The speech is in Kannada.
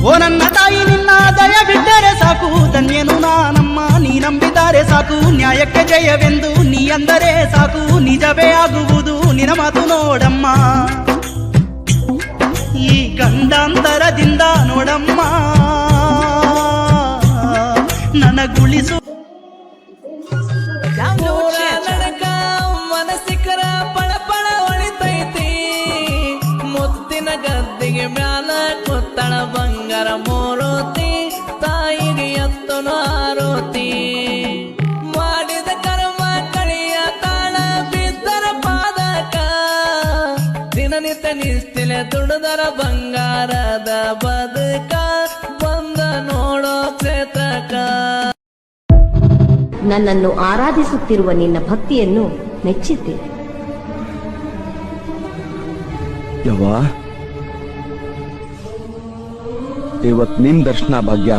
ಓ ನನ್ನ ತಾಯಿ ನಿನ್ನ ದಯ ಬಿಟ್ಟರೆ ಸಾಕು, ಧನ್ಯನು ನಾನಮ್ಮ ನೀ ನಂಬಿದರೆ ಸಾಕು. ನ್ಯಾಯಕ್ಕೆ ಜಯವೆಂದು ನೀ ಅಂದರೆ ಸಾಕು, ನಿಜವೇ ಆಗುವುದು ನಿನ ಮಾತು ನೋಡಮ್ಮ. ಈ ಗಂಡಾಂತರದಿಂದ ನೋಡಮ್ಮ ನನಗುಳಿಸು. ಮನಸ್ಸಿಕರ ಪಳಪಳ ಹೊಳಿತೈತಿ, ಮುತ್ತಿನ ಗದ್ದಿಗೆ ಮ್ಯಾಲ ಕೊತ್ತಳ ಬಂಗಾರ ಮೂರುತಿ, ತಾಯಿಗೆ ಎತ್ತನು ಆರೋತಿ. ಮಾಡಿದ ಕರ್ಮ ಕಳಿಯ ತಾಳ ಬಿದ್ದರ ಪಾದಕ, ದಿನನಿತ್ಯ ನಿಸ್ತಿಲೆ ದುಡಿದರ ಬಂಗಾರದ ಬದುಕ, ಬಂದ ನೋಡೋ ಕ್ಷೇತ್ರಕ. ನನ್ನನ್ನು ಆರಾಧಿಸುತ್ತಿರುವ ನಿನ್ನ ಭಕ್ತಿಯನ್ನು ಮೆಚ್ಚಿದ್ದೆ. ಯವ್ವ, ಇವತ್ ನಿನ್ ದರ್ಶನ ಭಾಗ್ಯ